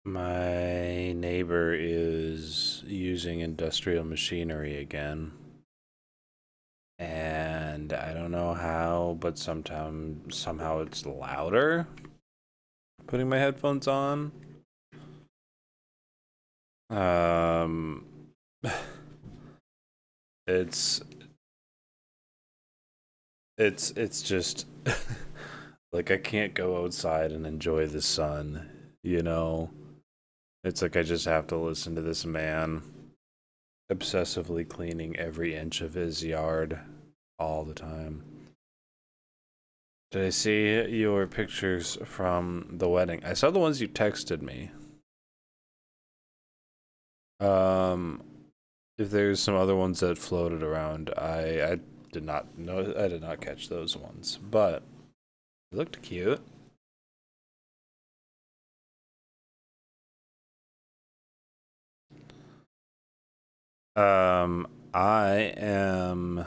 My neighbor is using industrial machinery again. And I don't know how, but somehow it's louder. Putting my headphones on. Um it's it's just like I can't go outside and enjoy the sun, you know? It's like I just have to listen to this man obsessively cleaning every inch of his yard all the time. Did I see your pictures from the wedding? I saw the ones you texted me. Um, if there's some other ones that floated around, I did not know. I did not catch those ones, but it looked cute. I am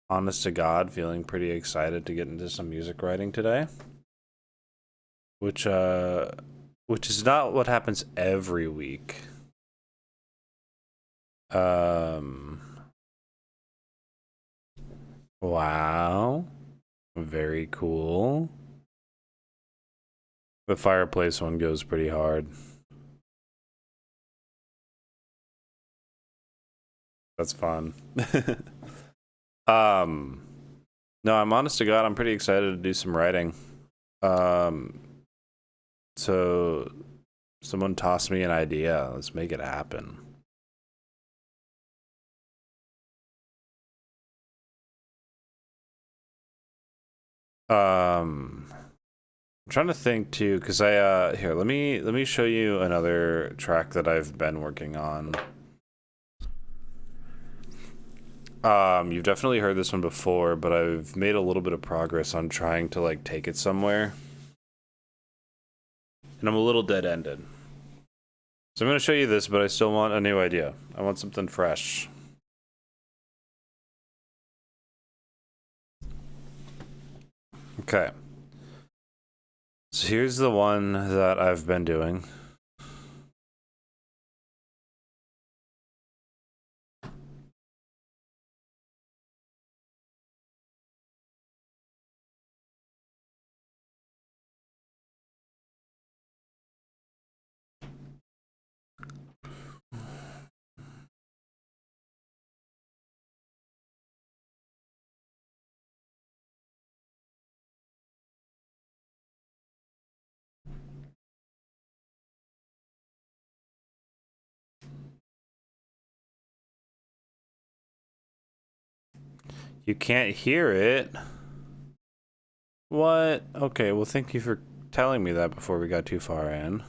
honest to God feeling pretty excited to get into some music writing today, which which is not what happens every week. Um, wow. Very cool. The fireplace one goes pretty hard. That's fun. um, no, I'm honest to God, I'm pretty excited to do some writing. Um, so someone tossed me an idea. Let's make it happen. I'm trying to think too, because I here, let me show you another track that I've been working on. You've definitely heard this one before, but I've made a little bit of progress on trying to like take it somewhere. And I'm a little dead-ended. So I'm gonna show you this, but I still want a new idea. I want something fresh. Okay. So here's the one that I've been doing. You can't hear it. What? Okay, well, thank you for telling me that before we got too far in.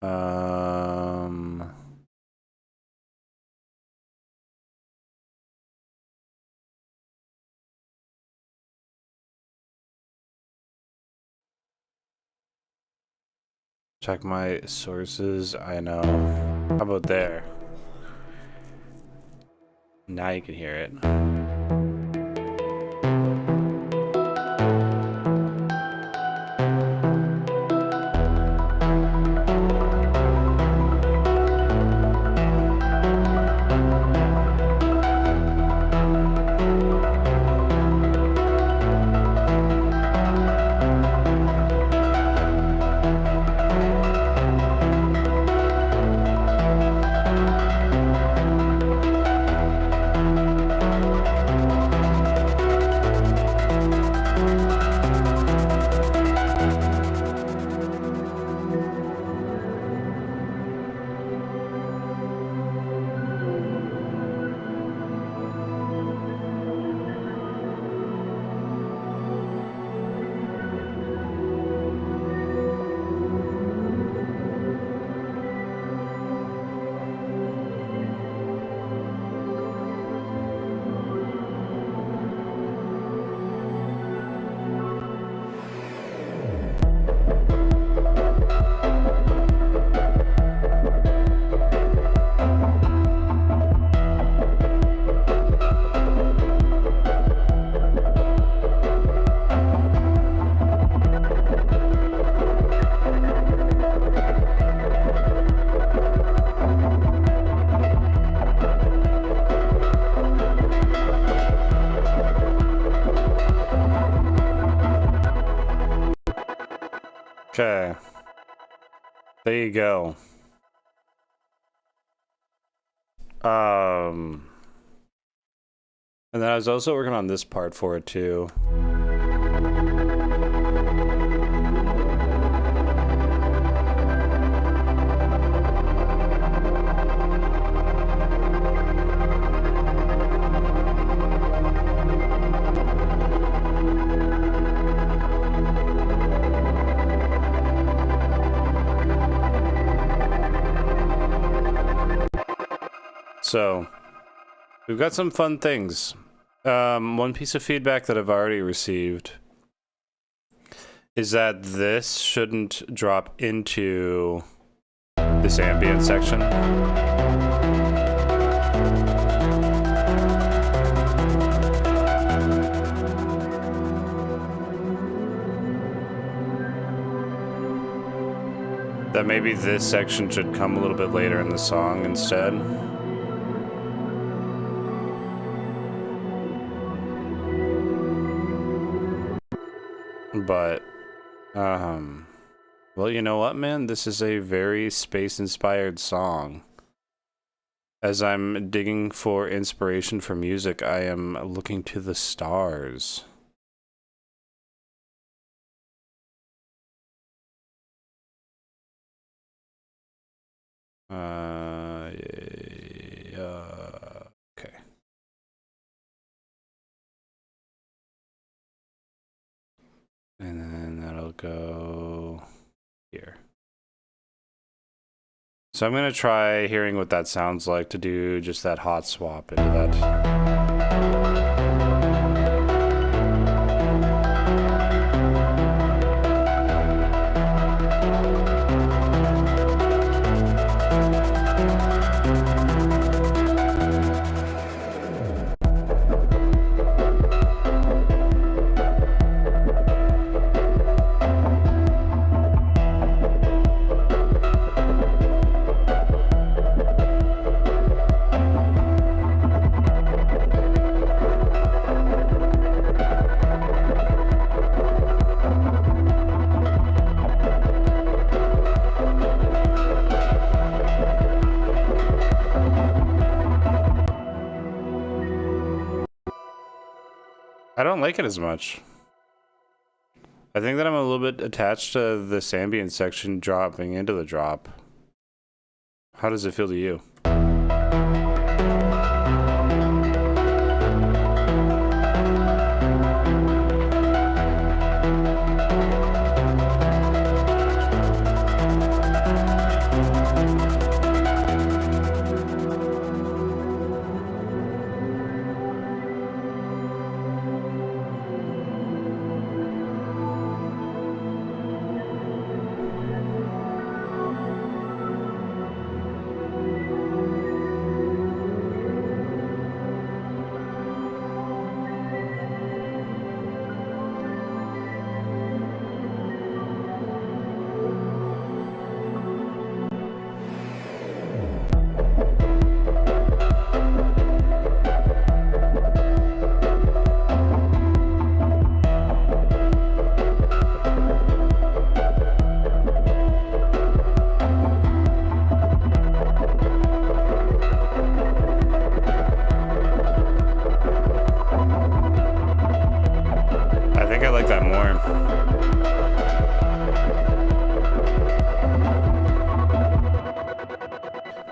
Um... Check my sources. I know. How about there? Now you can hear it. Okay. There you go. And then I was also working on this part for it too. So, we've got some fun things. One piece of feedback that I've already received is that this shouldn't drop into this ambient section. That maybe this section should come a little bit later in the song instead. But, well, you know what, man? This is a very space-inspired song. As I'm digging for inspiration for music, I am looking to the stars. Okay. And then that'll go here. So I'm going to try hearing what that sounds like to do just that hot swap into that. I don't like it as much. I think that I'm a little bit attached to this ambient section dropping into the drop. How does it feel to you?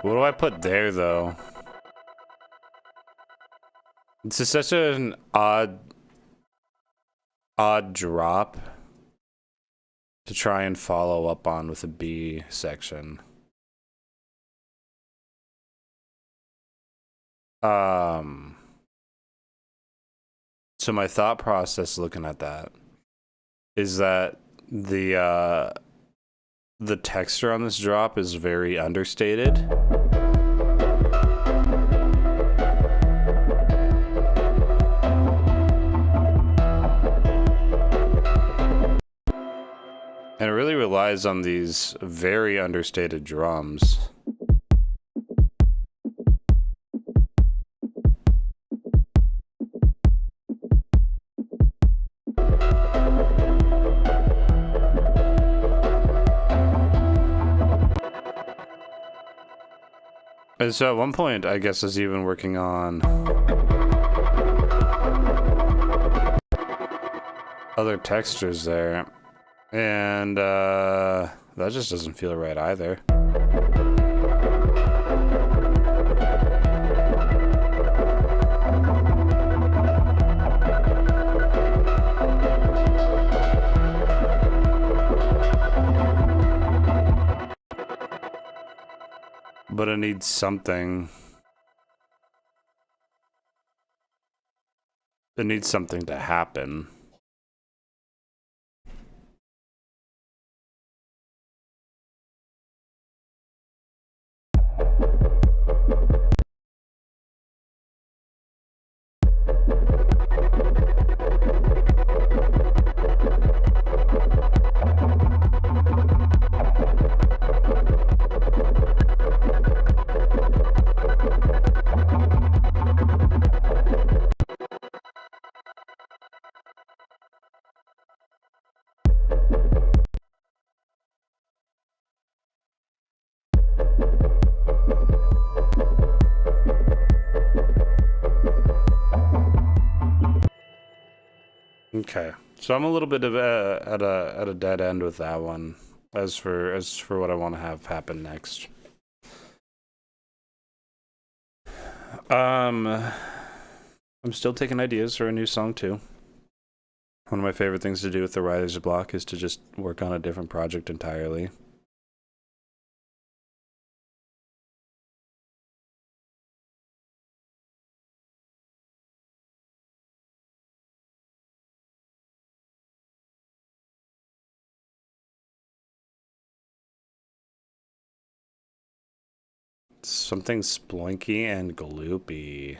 What do I put there, though? This is such an odd drop to try and follow up on with a B section. So my thought process looking at that is that the texture on this drop is very understated. And it really relies on these very understated drums. And so at one point, I guess, I was even working on other textures there, and that just doesn't feel right either. But it needs something. It needs something to happen. Okay, so I'm a little bit of at a dead end with that one. As for what I want to have happen next. I'm still taking ideas for a new song too. One of my favorite things to do with the writer's block is to just work on a different project entirely. Something sploinky and gloopy.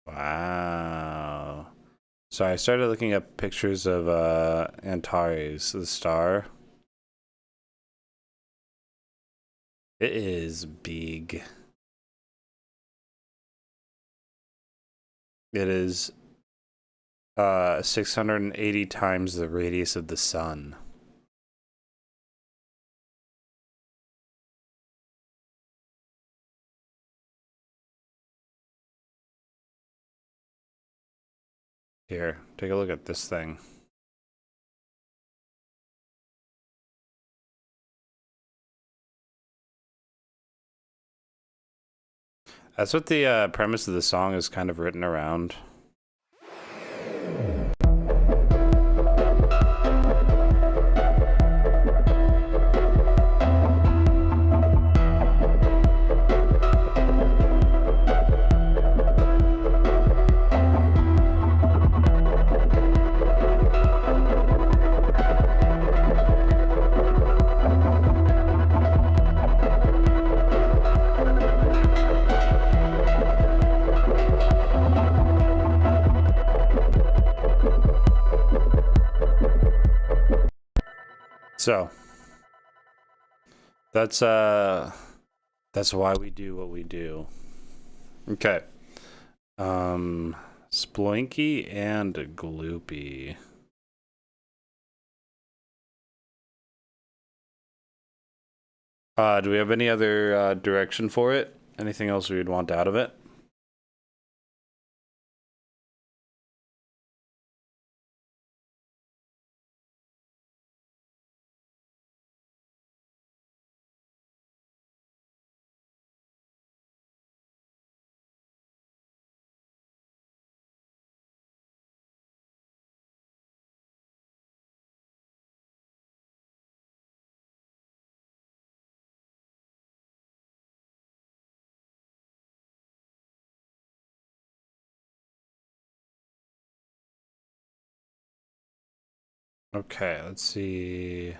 Wow. So I started looking up pictures of Antares, the star. It is big. It is 680 times the radius of the sun. Here, take a look at this thing. That's what the premise of the song is kind of written around. So that's why we do what we do. Okay. Sploinky and gloopy. Do we have any other direction for it? Anything else we'd want out of it? Okay, let's see.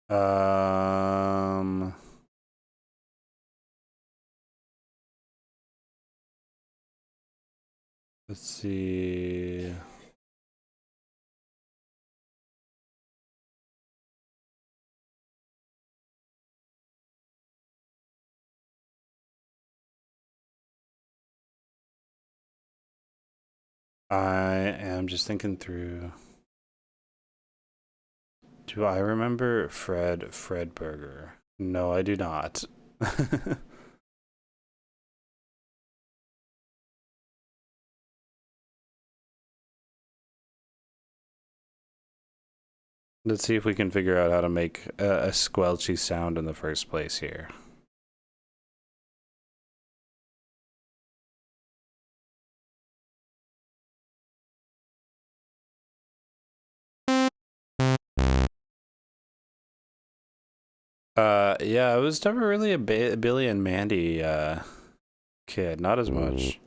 Um, let's see. I am just thinking through. Do I remember Fred Fredberger? No, I do not. Let's see if we can figure out how to make a squelchy sound in the first place here. Yeah, I was never really a Billy and Mandy kid, not as much.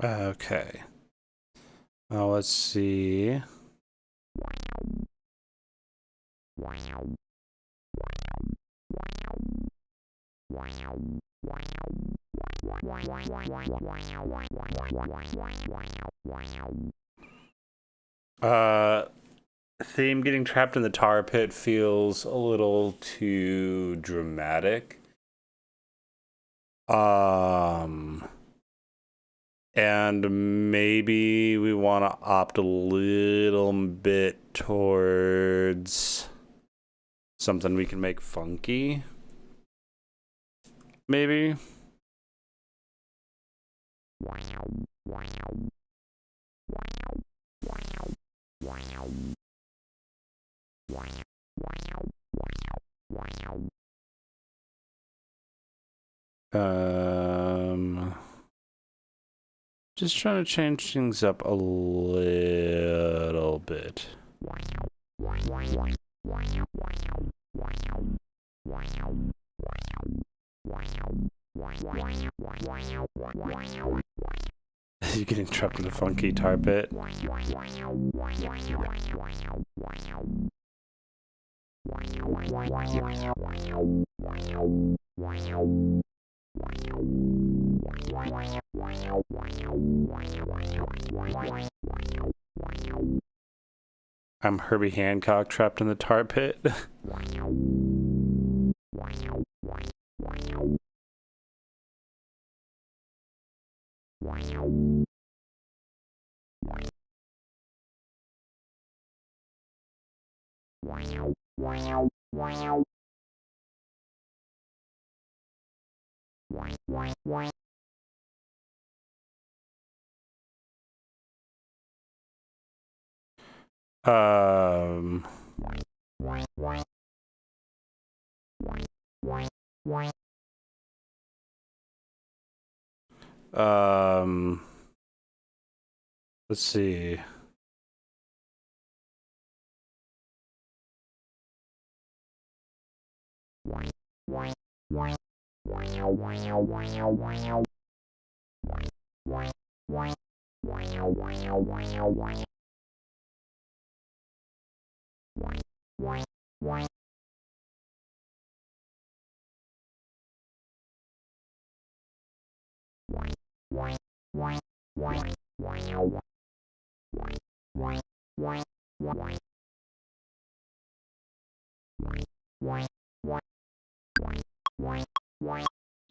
Okay. Now let's see. Theme getting trapped in the tar pit feels a little too dramatic. And maybe we want to opt a little bit towards something we can make funky. Maybe. Just trying to change things up a little bit. You're getting trapped in the funky tar pit. I'm Herbie Hancock trapped in the tar pit. Um, let's see.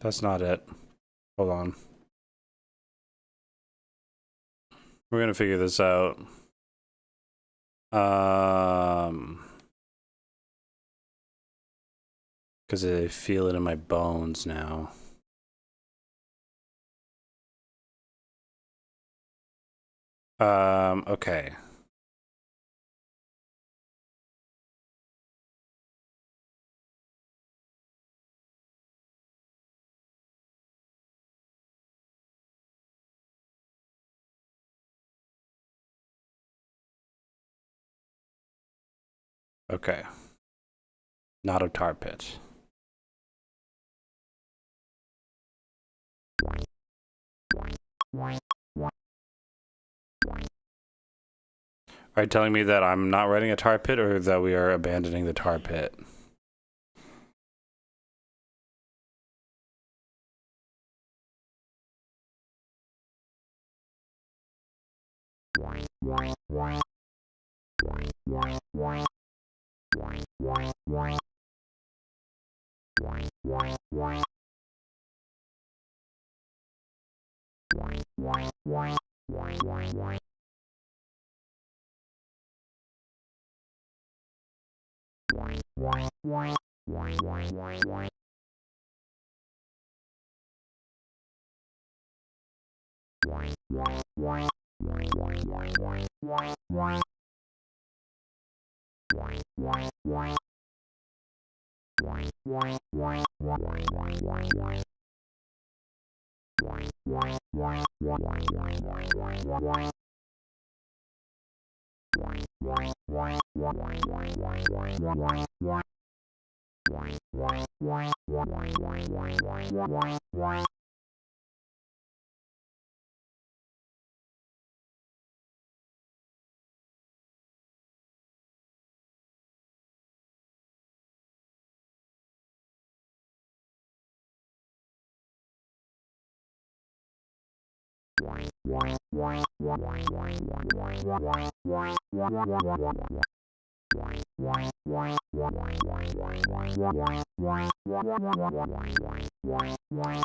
That's not it. Hold on. We're gonna figure this out. because I feel it in my bones now. Okay. Okay. Not a tar pit. Are you telling me that I'm not writing a tar pit, or that we are abandoning the tar pit?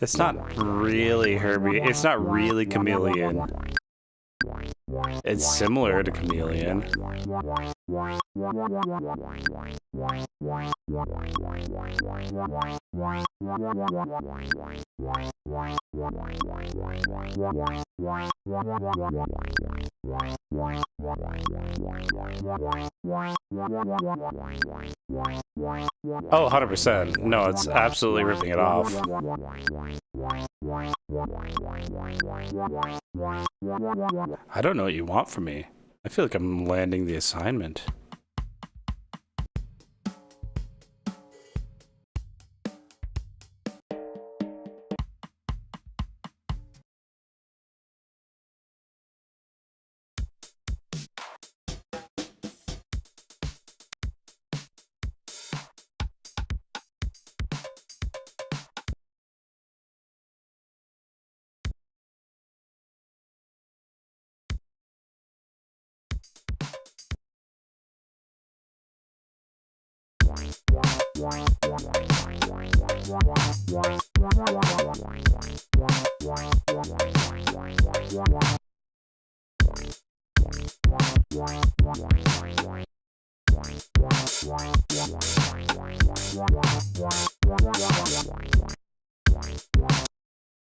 It's not really Herbie. It's not really Chameleon. It's similar to Chameleon. Oh, 100%. No, it's absolutely ripping it off. I don't know what you want from me. I feel like I'm landing the assignment.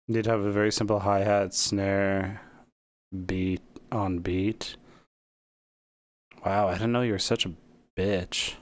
Did have a very simple hi-hat, snare, beat on beat. Wow, I didn't know you were such a bitch.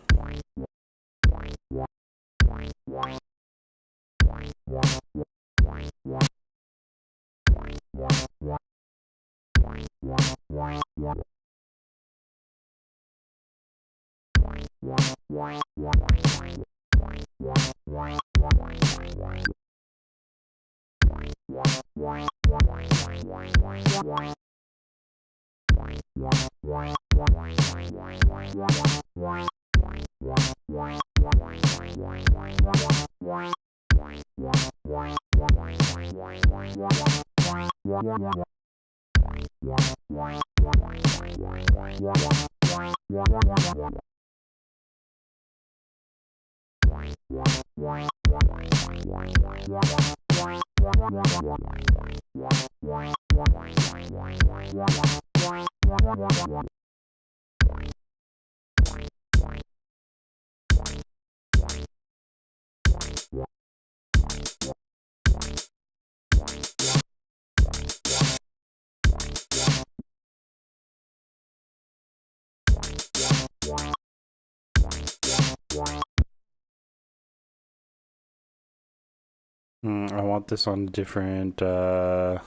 I want this on different, nope.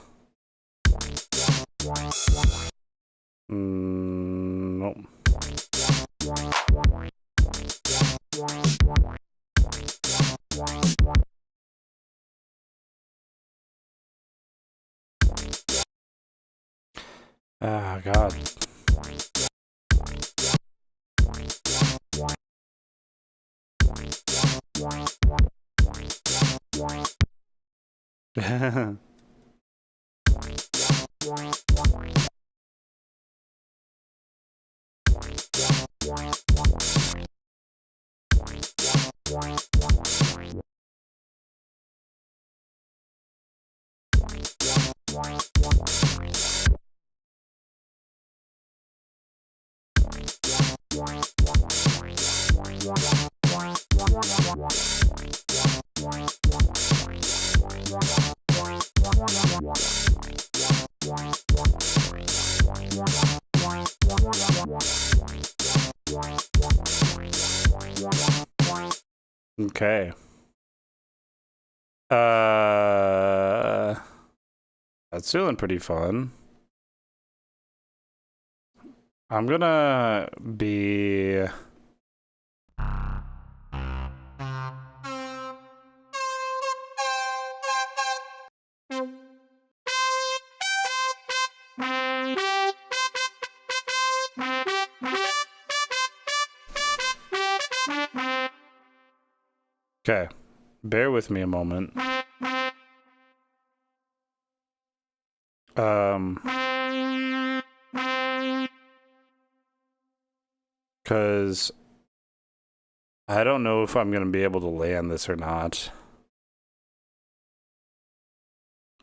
Ah, God. Okay. That's feeling pretty fun. I'm gonna be... Okay. Bear with me a moment. Because I don't know if I'm gonna be able to land this or not.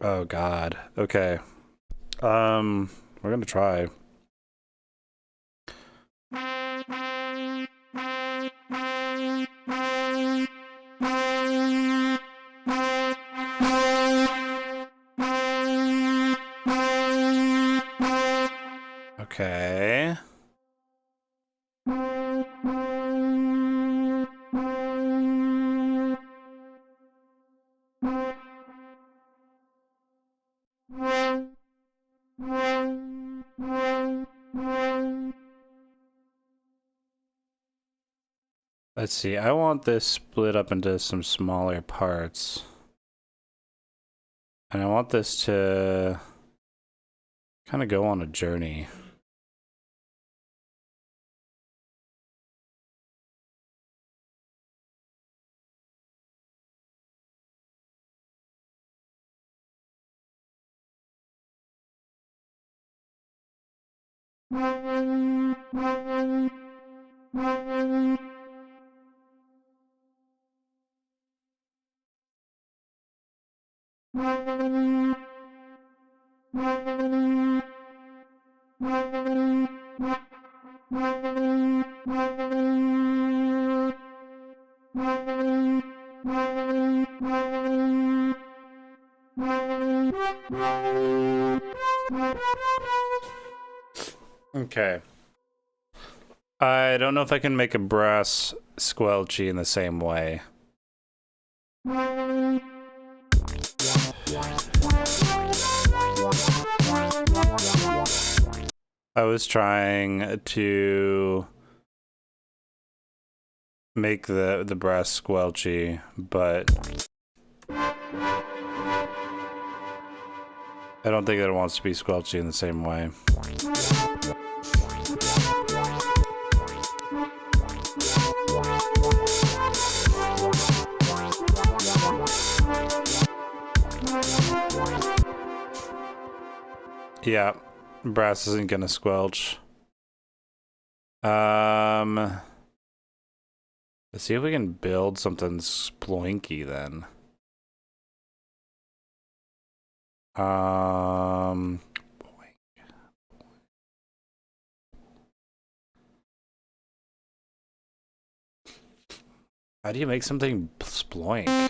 Oh God. Okay. We're gonna try. Okay. Let's see. I want this split up into some smaller parts. And I want this to kind of go on a journey. Okay. I don't know if I can make a brass squelchy in the same way. I was trying to make the brass squelchy, but I don't think that it wants to be squelchy in the same way. Yeah, brass isn't gonna squelch. Let's see if we can build something sploinky then. How do you make something sploink?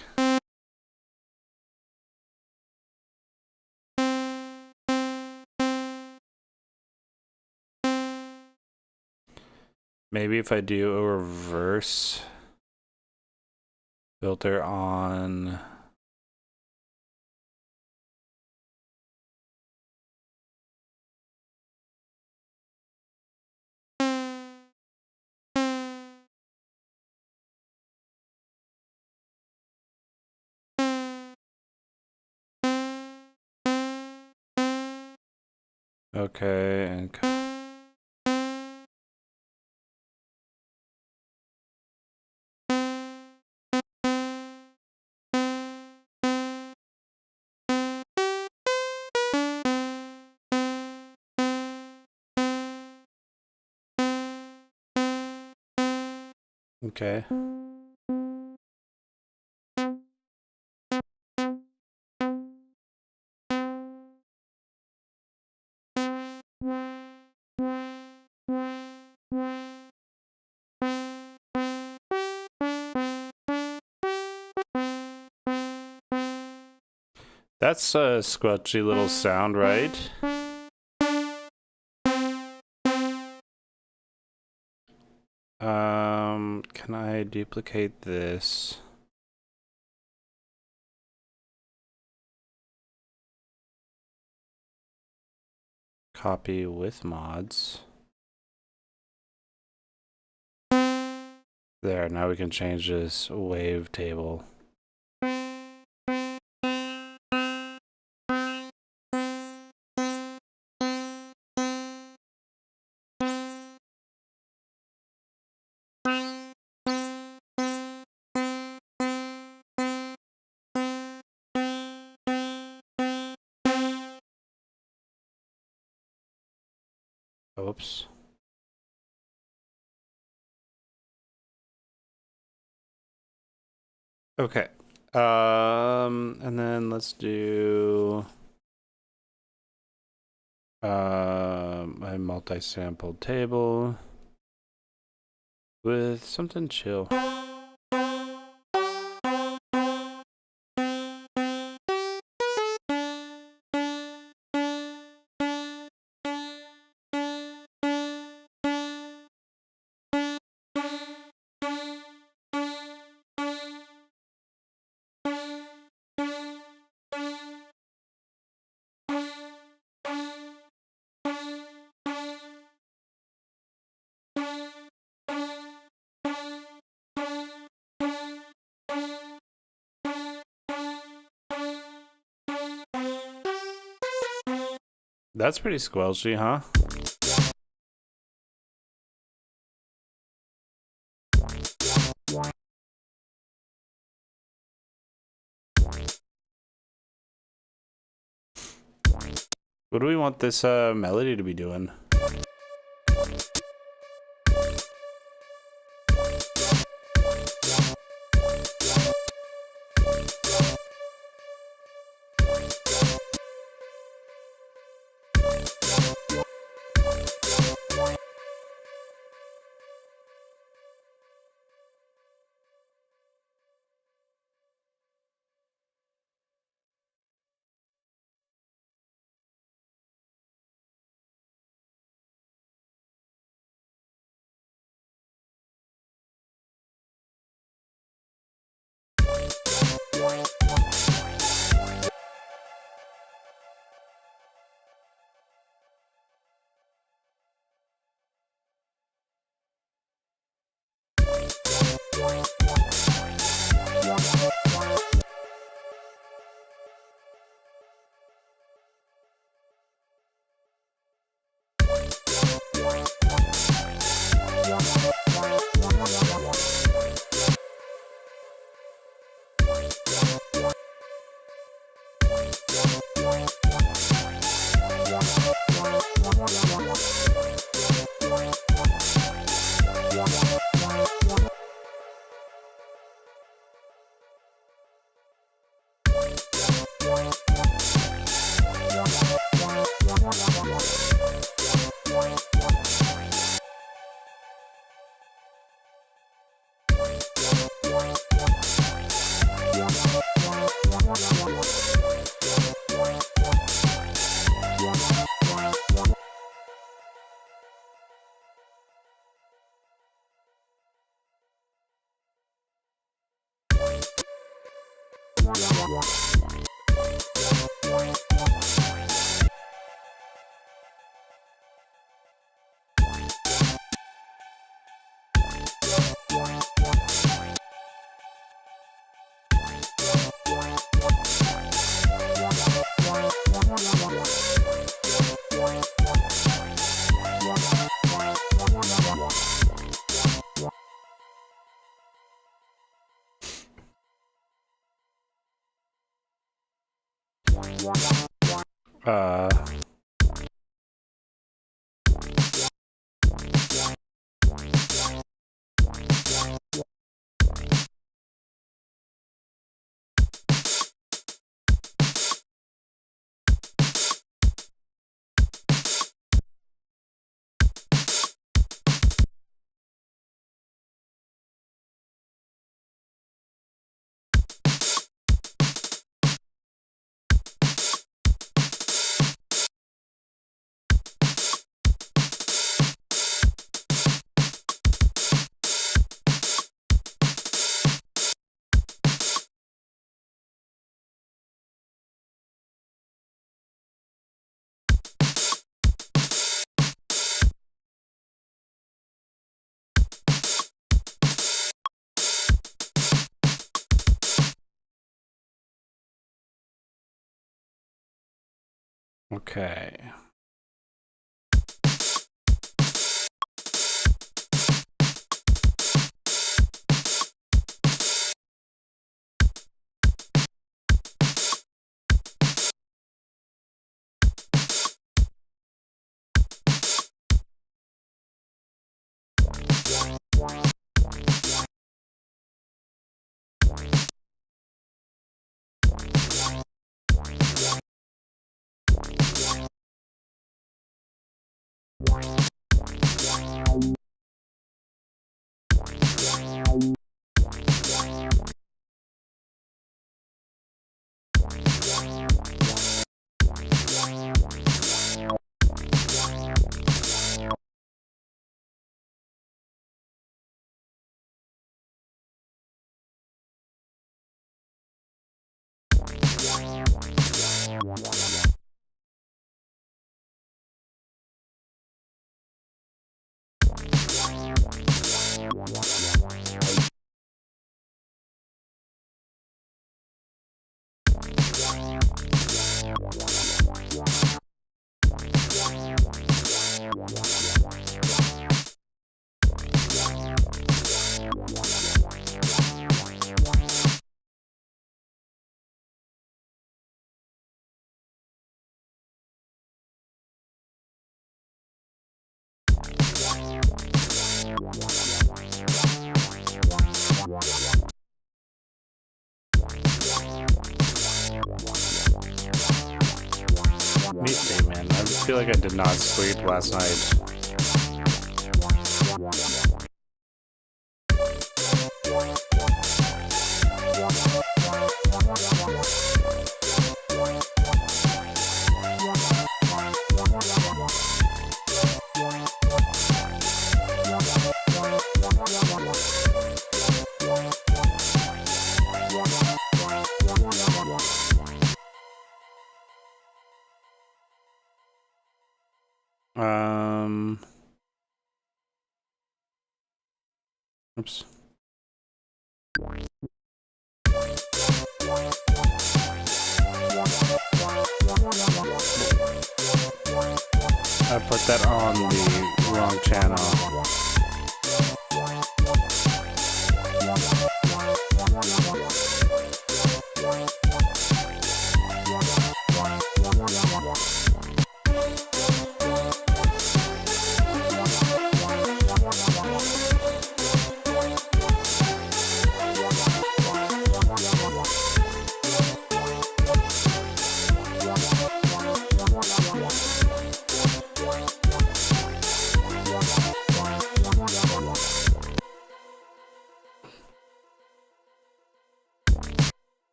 Maybe if I do a reverse filter on Okay, and okay. That's a squelchy little sound, right? Can I duplicate this? Copy with mods. There, now we can change this wave table. Oops. Okay. And then let's do a multi-sampled table with something chill. That's pretty squelchy, huh? What do we want this melody to be doing? Uh, okay. Me too, man. I feel like I did not sleep last night. Oops. I put that on the wrong channel.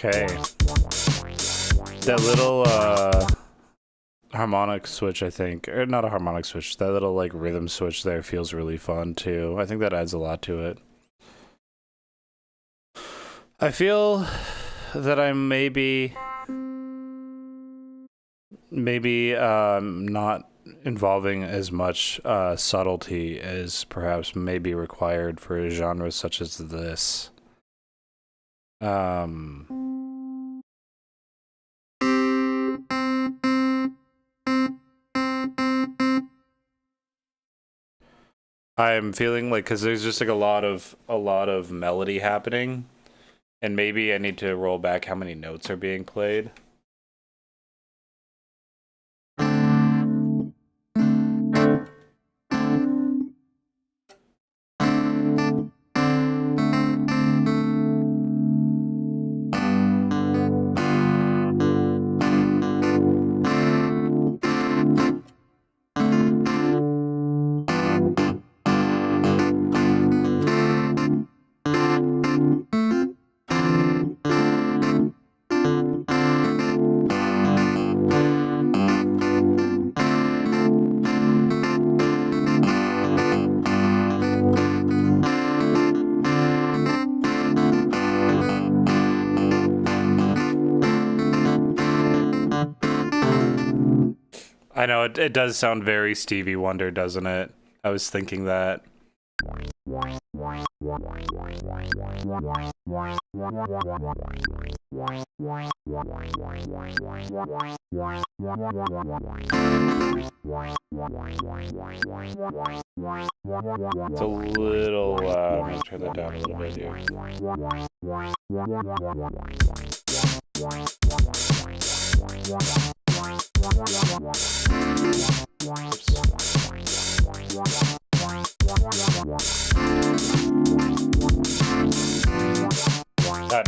Okay. That little harmonic switch, I think, or not a harmonic switch, that little like rhythm switch there feels really fun too. I think that adds a lot to it. I feel that I'm maybe not involving as much subtlety as perhaps may be required for a genre such as this. I'm feeling like, because there's just like a lot of melody happening, and maybe I need to roll back how many notes are being played. I know, it does sound very Stevie Wonder, doesn't it? I was thinking that. It's a little, I'm gonna turn that down a little bit here. God,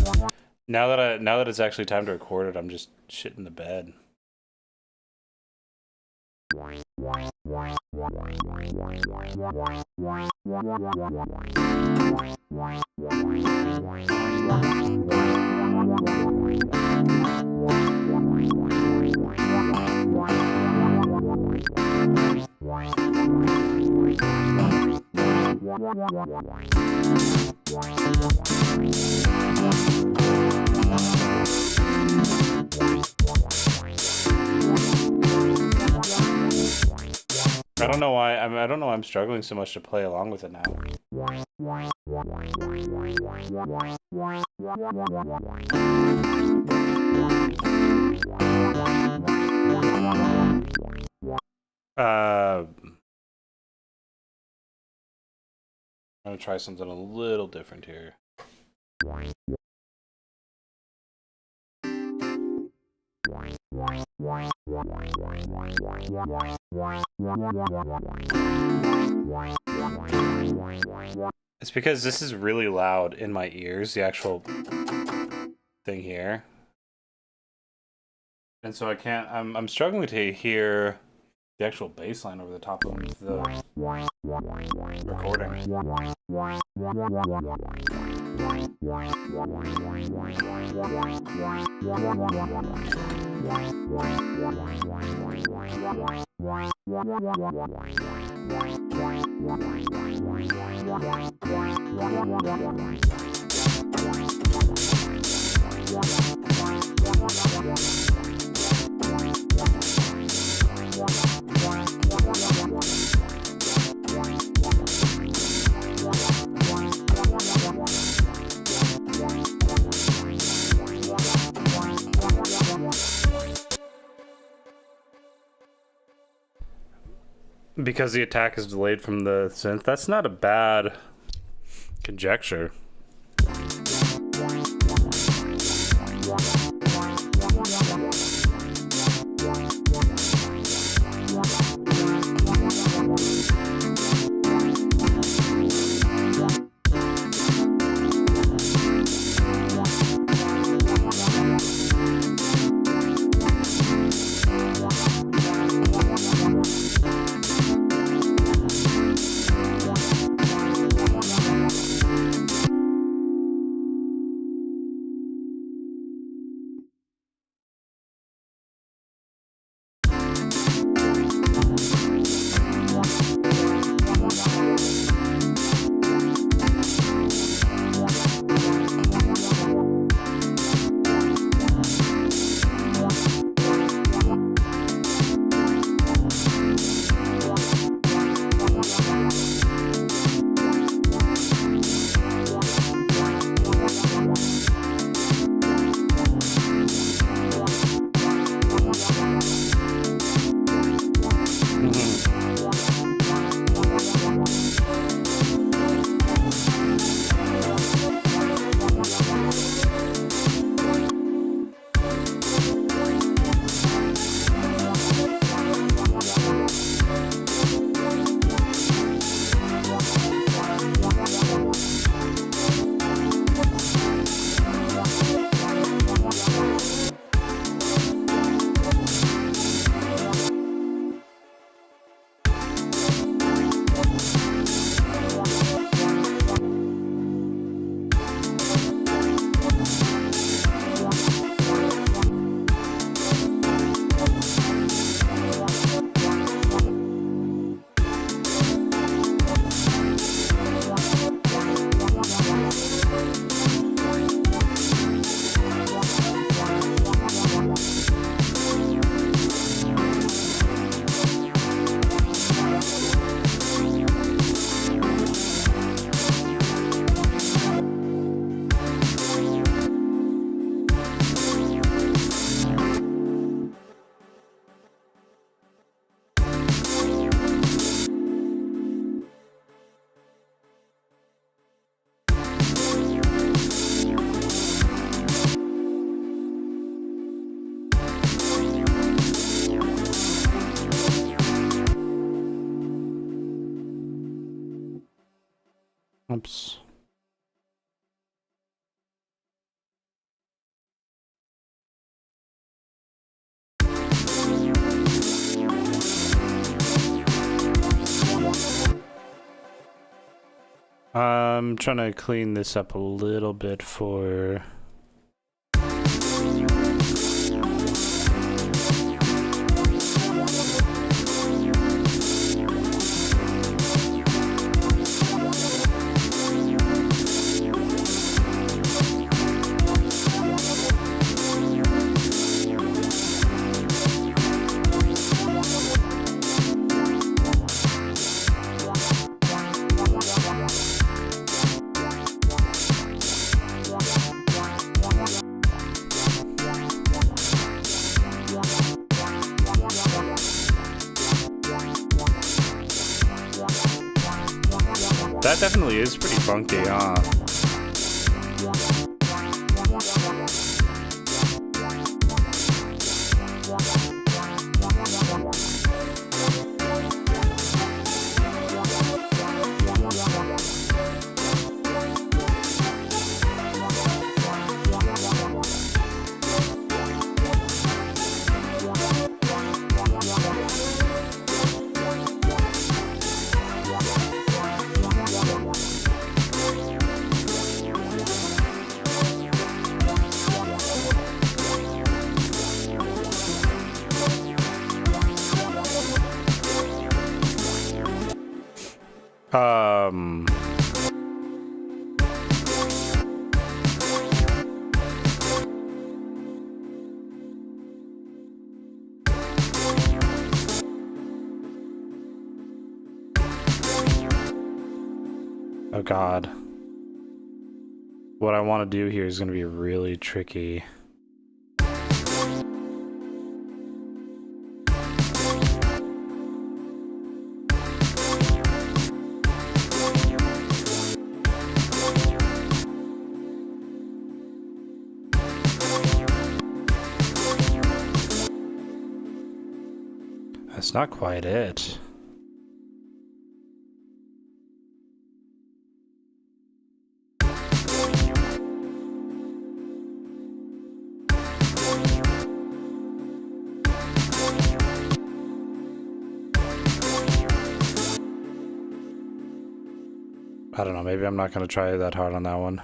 now that it's actually time to record it, I'm just shitting the bed. I don't know why I'm struggling so much to play along with it now. I'm gonna try something a little different here. It's because this is really loud in my ears, the actual thing here. And so I can't, I'm struggling to hear the actual bass line over the top of the recording. Because the attack is delayed from the synth, that's not a bad conjecture. I'm trying to clean this up a little bit for... That definitely is pretty funky, huh? Oh God. What I want to do here is going to be really tricky. That's not quite it. I don't know, maybe I'm not going to try that hard on that one.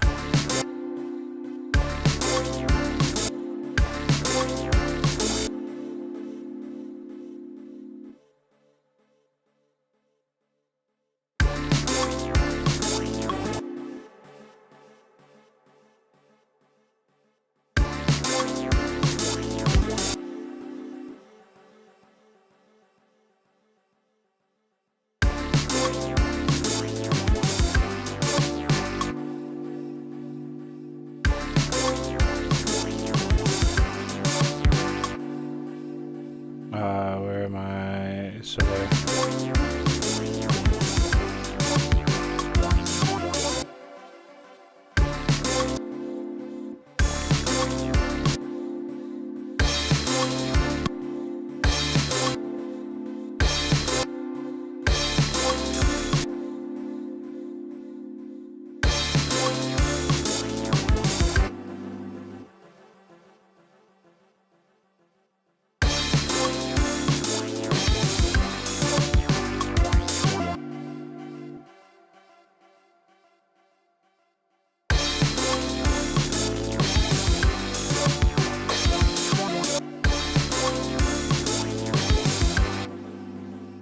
Where am I? So there.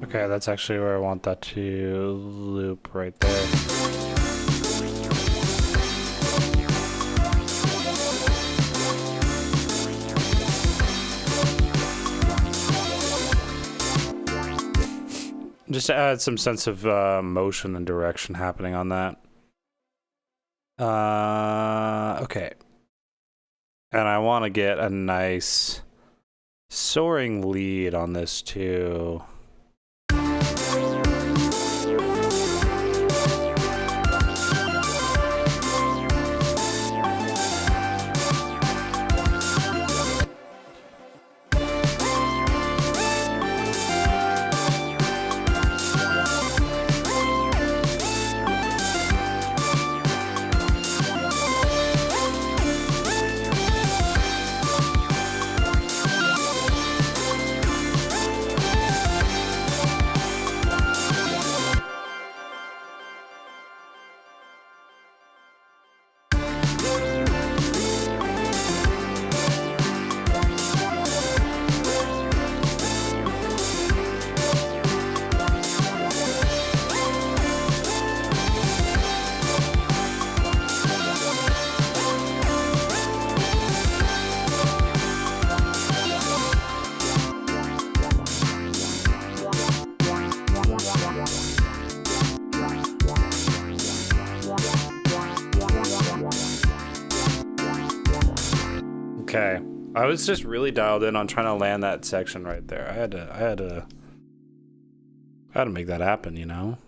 Okay, that's actually where I want that to loop right there. Just to add some sense of motion and direction happening on that. Okay. And I want to get a nice soaring lead on this too. Okay. I was just really dialed in on trying to land that section right there. I had to make that happen, you know?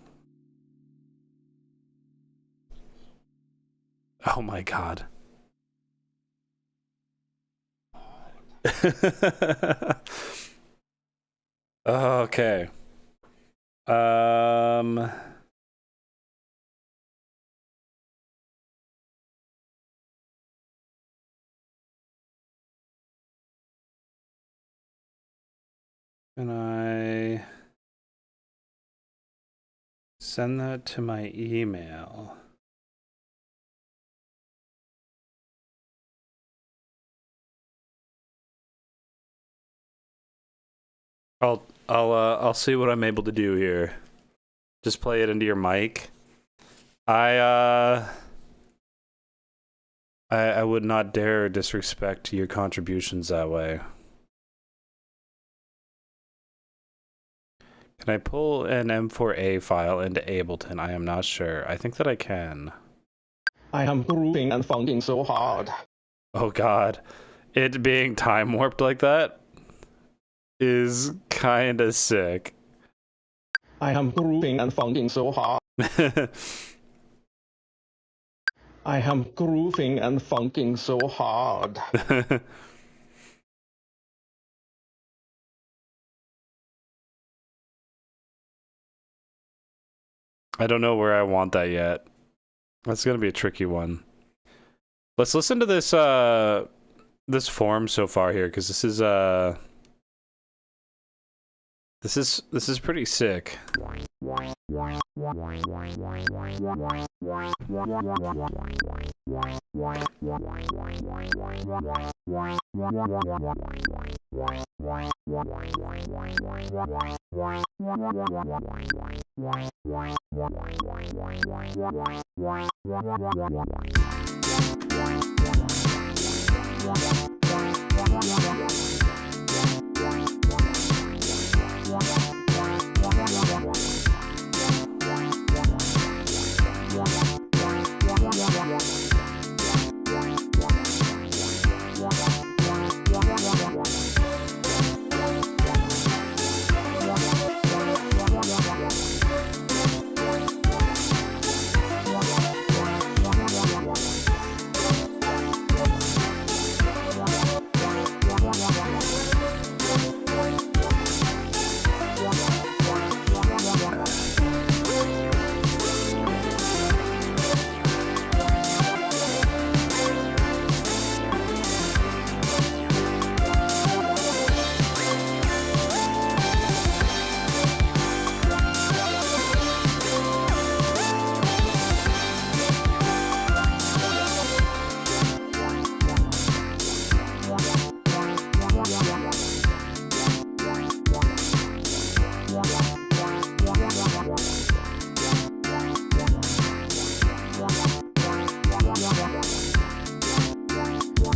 Oh my god. Okay. Can I send that to my email? I'll see what I'm able to do here. Just play it into your mic. I would not dare disrespect your contributions that way. Can I pull an M4A file into Ableton? I am not sure. I think that I can. I am grooving and funking so hard. Oh god. It being time warped like that is kinda sick. I am grooving and funking so hard. I am grooving and funking so hard. I don't know where I want that yet. That's gonna be a tricky one. Let's listen to this this form so far here, because this is pretty sick.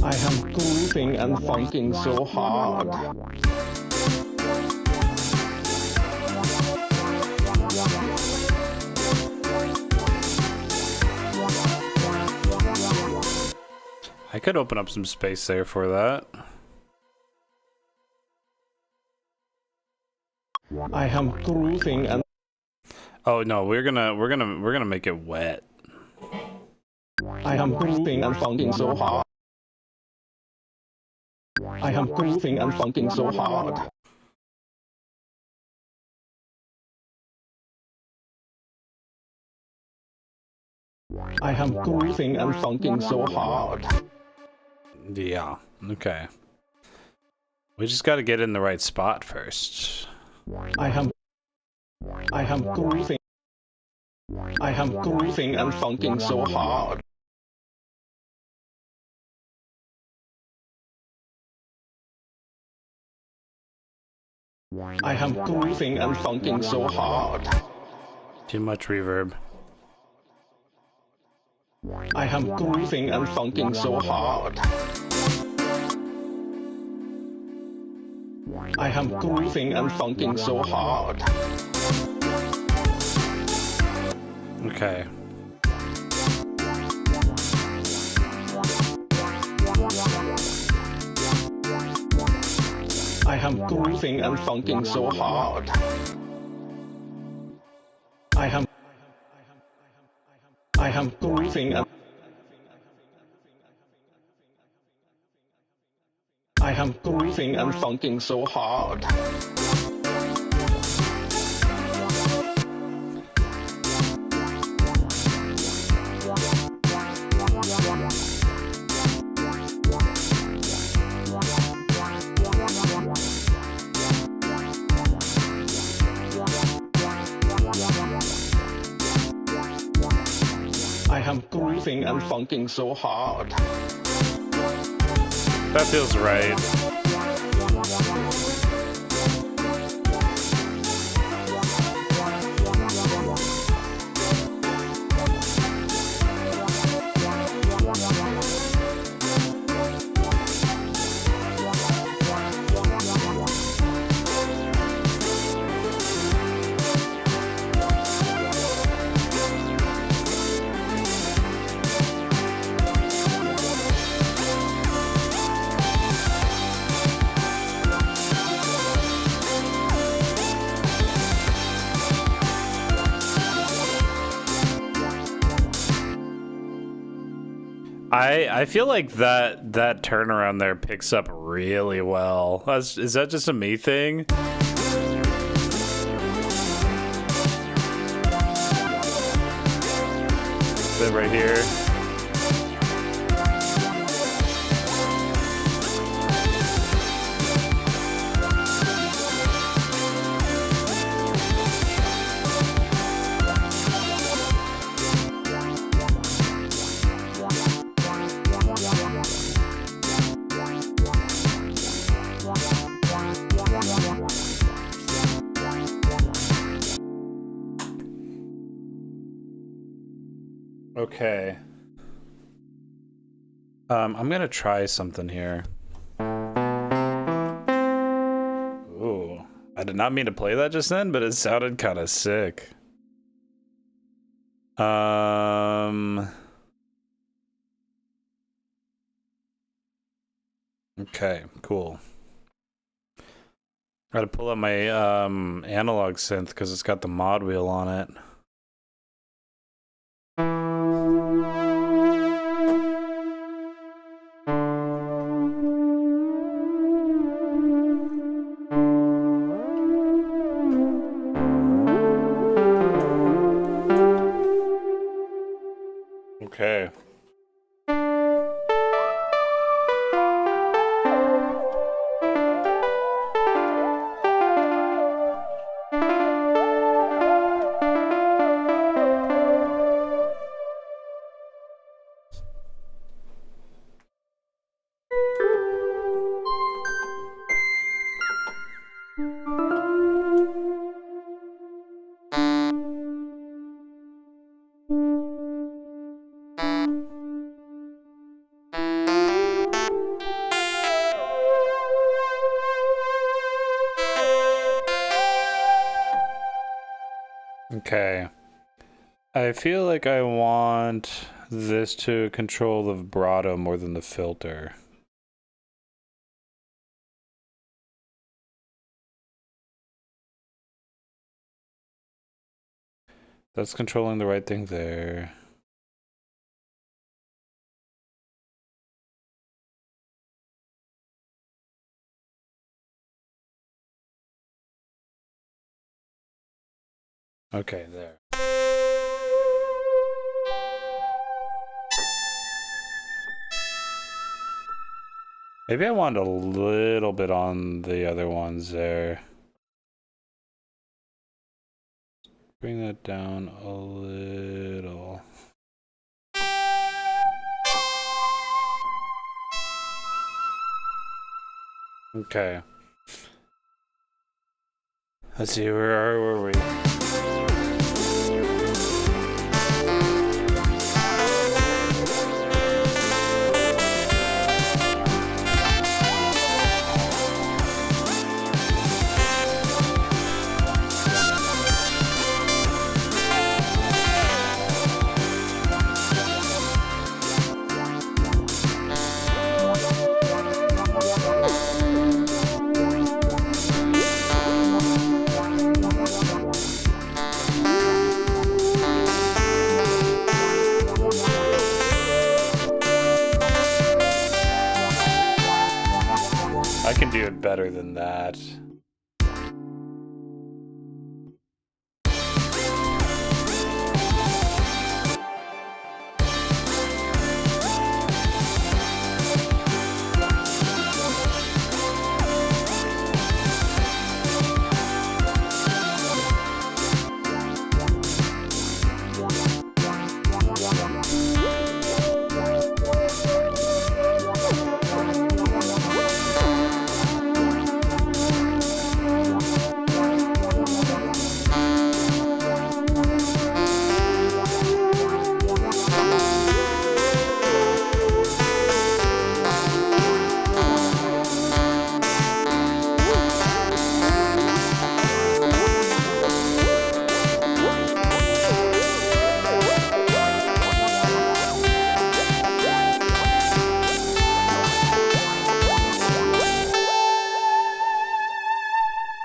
I am grooving and funking so hard. I could open up some space there for that. I am grooving and Oh no, we're gonna make it wet. I am grooving and funking so hard. I am grooving and funking so hard. I am grooving and funking so hard. Yeah, okay. We just gotta get in the right spot first. I am grooving. I am grooving and funking so hard. I am grooving and funking so hard. Too much reverb. I am grooving and funking so hard. I am grooving and funking so hard. Okay. I am grooving and funking so hard. I am grooving and I am grooving and funking so hard. I am grooving and funking so hard. That feels right. I feel like that turnaround there picks up really well. Is that just a me thing? Is it right here? Okay. I'm gonna try something here. Ooh. I did not mean to play that just then, but it sounded kind of sick. Okay, cool. Gotta pull up my analog synth because it's got the mod wheel on it. Okay. Okay. I feel like I want this to control the vibrato more than the filter. That's controlling the right thing there. Okay, there. Maybe I want a little bit on the other ones there. Bring that down a little. Okay. Let's see, where were we? I can do it better than that.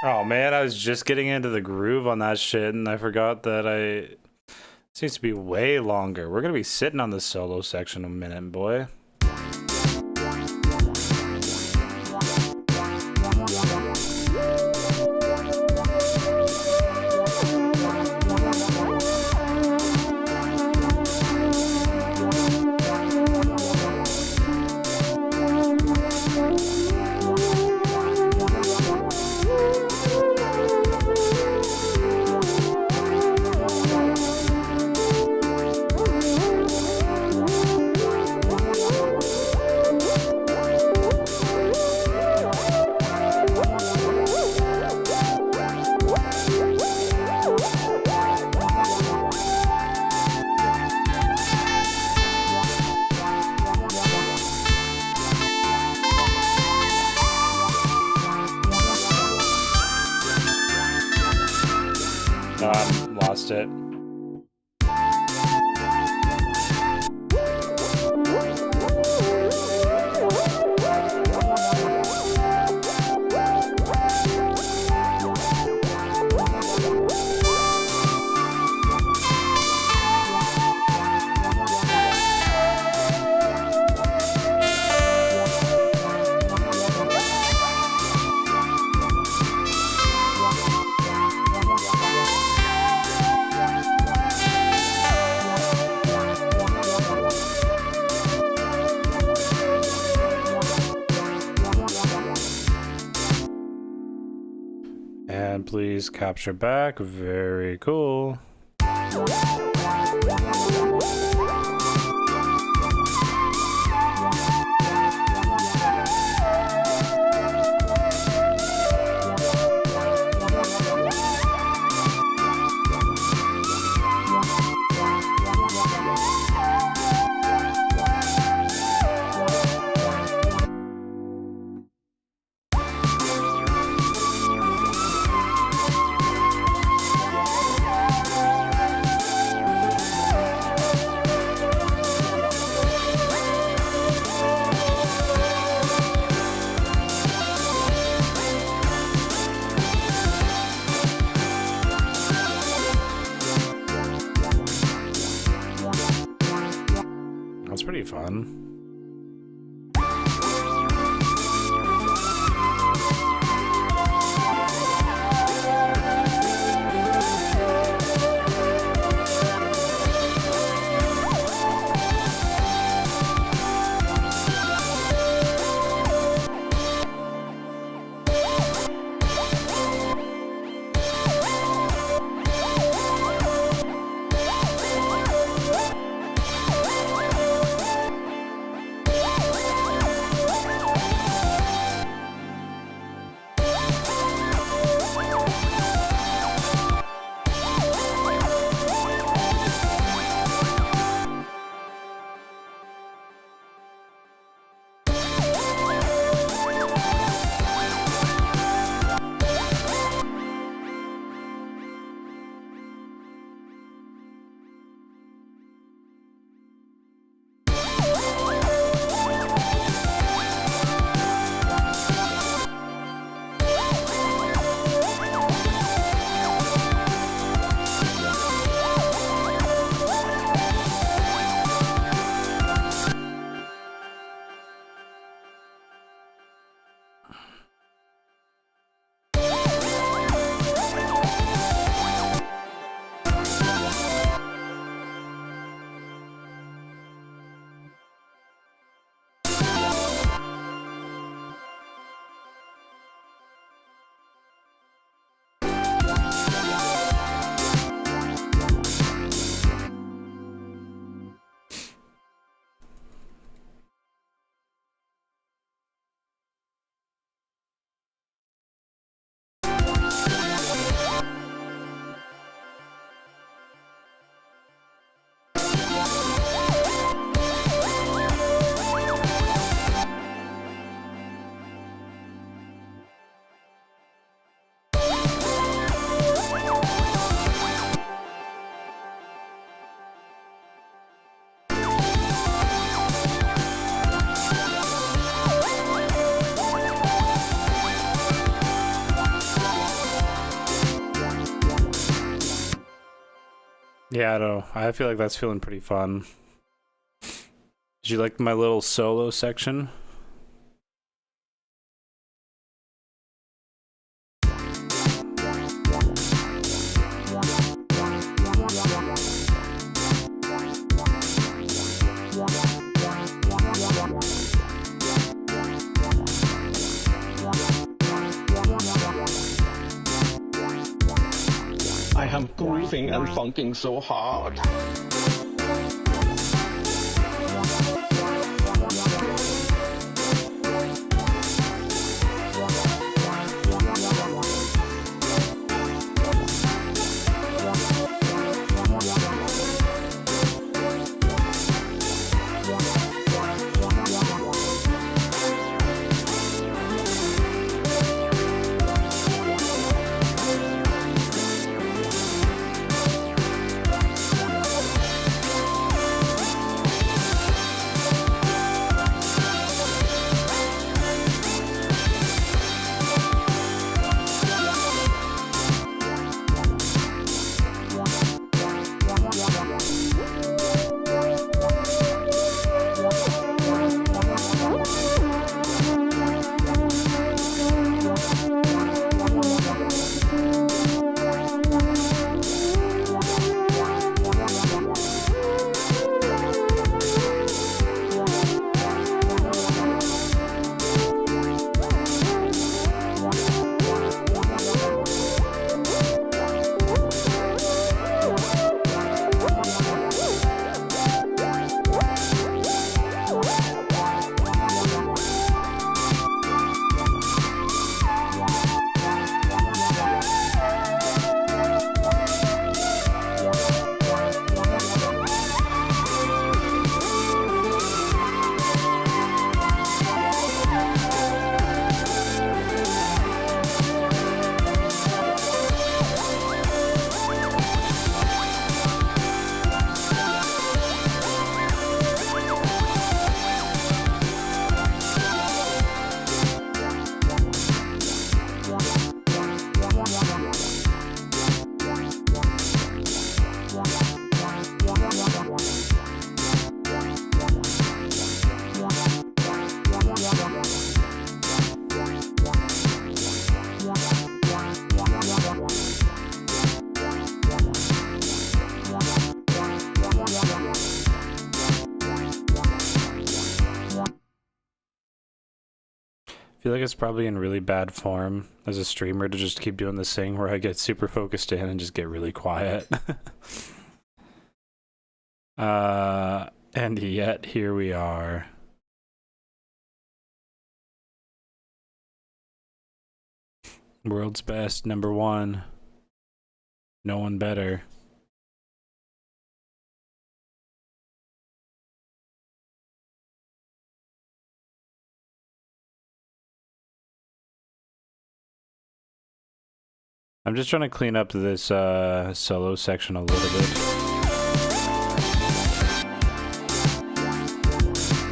Oh man, I was just getting into the groove on that shit and I forgot that it seems to be way longer. We're gonna be sitting on the solo section a minute, boy. No, I lost it. And please capture back. Very cool. That's pretty fun. Yeah, I don't know. I feel like that's feeling pretty fun. Did you like my little solo section? I am grooving and funking so hard. I feel like it's probably in really bad form as a streamer to just keep doing this thing where I get super focused in and just get really quiet. And yet here we are. World's best, #1. No one better. I'm just trying to clean up this solo section a little bit.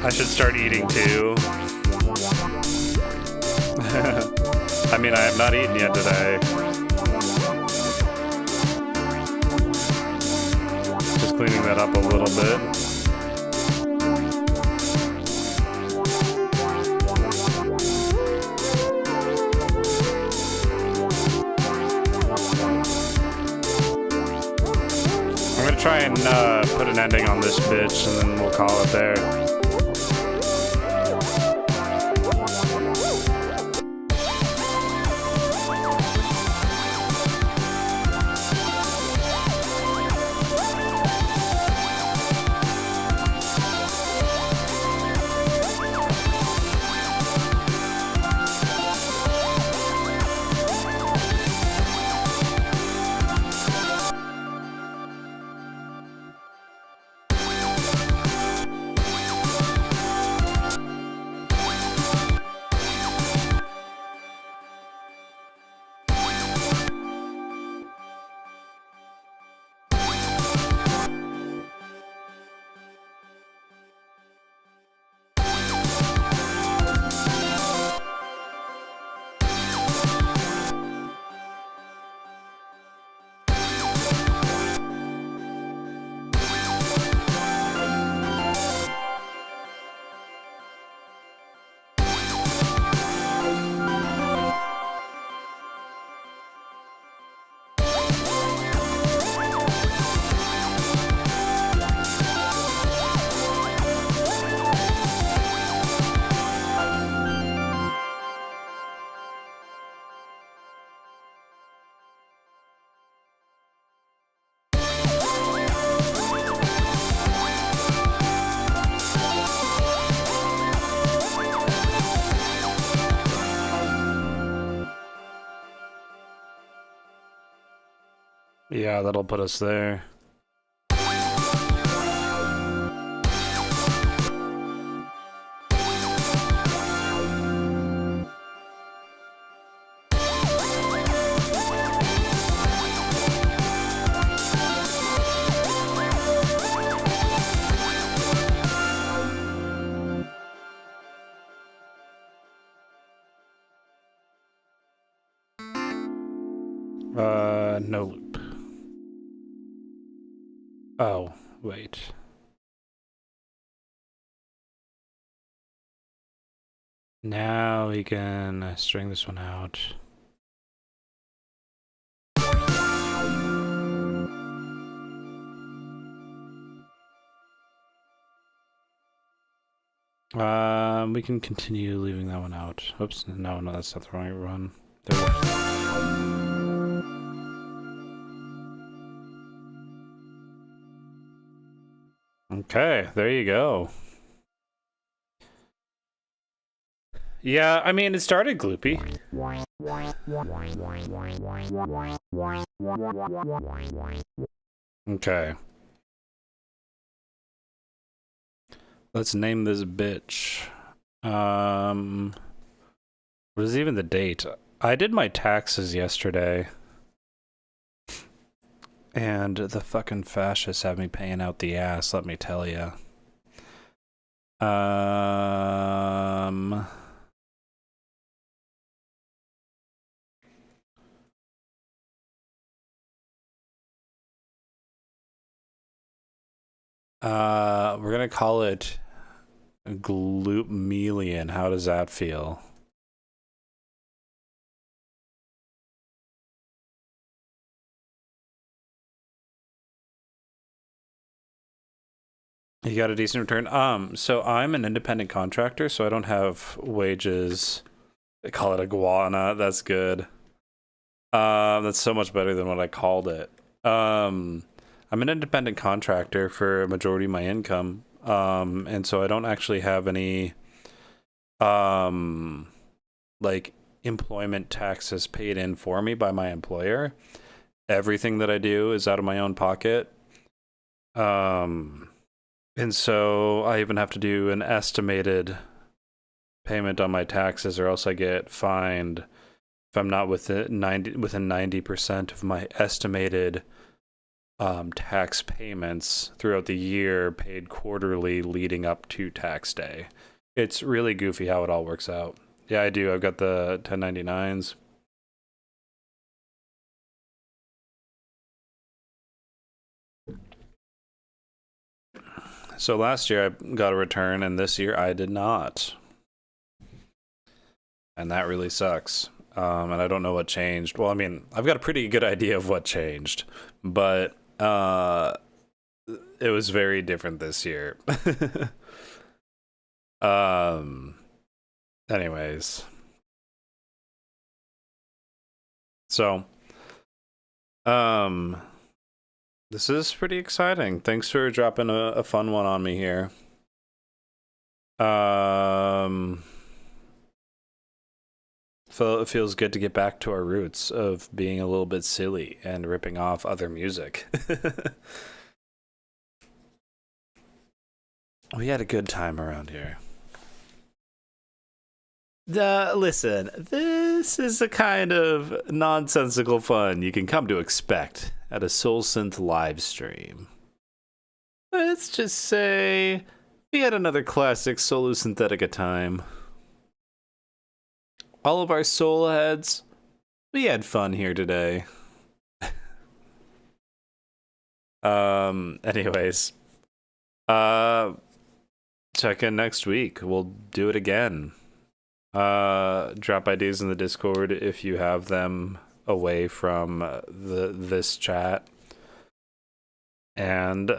I should start eating too. I mean, I have not eaten yet today. Just cleaning that up a little bit. try and put an ending on this bitch, and then we'll call it there. Yeah, that'll put us there. No loop. Oh, wait. Now we can string this one out. We can continue leaving that one out. Oops, no, that's not the wrong one. There we go. Okay, there you go. Yeah, I mean, it started gloopy. Okay. Let's name this bitch. What is even the date? I did my taxes yesterday. And the fucking fascists have me paying out the ass, let me tell you. We're gonna call it Gloopmelian. How does that feel? You got a decent return? So I'm an independent contractor, so I don't have wages. They call it iguana. That's good. That's so much better than what I called it. I'm an independent contractor for a majority of my income. And so I don't actually have any, like employment taxes paid in for me by my employer. Everything that I do is out of my own pocket. And so I even have to do an estimated payment on my taxes, or else I get fined if I'm not within 90% of my estimated tax payments throughout the year, paid quarterly leading up to tax day. It's really goofy how it all works out. Yeah, I do. I've got the 1099s. So last year I got a return, and this year I did not. And that really sucks. And I don't know what changed. Well, I mean, I've got a pretty good idea of what changed, but it was very different this year. um anyways. So this is pretty exciting. Thanks for dropping a fun one on me here. It feels good to get back to our roots of being a little bit silly and ripping off other music. We had a good time around here. Listen, this is a kind of nonsensical fun you can come to expect at a Soul Synth live stream. Let's just say we had another classic Solo Synthetica time. All of our soul heads, we had fun here today. Anyways. Check in next week. We'll do it again. Drop ideas in the Discord if you have them away from this chat. And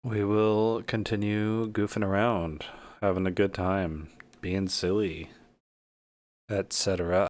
we will continue goofing around, having a good time, being silly, etc.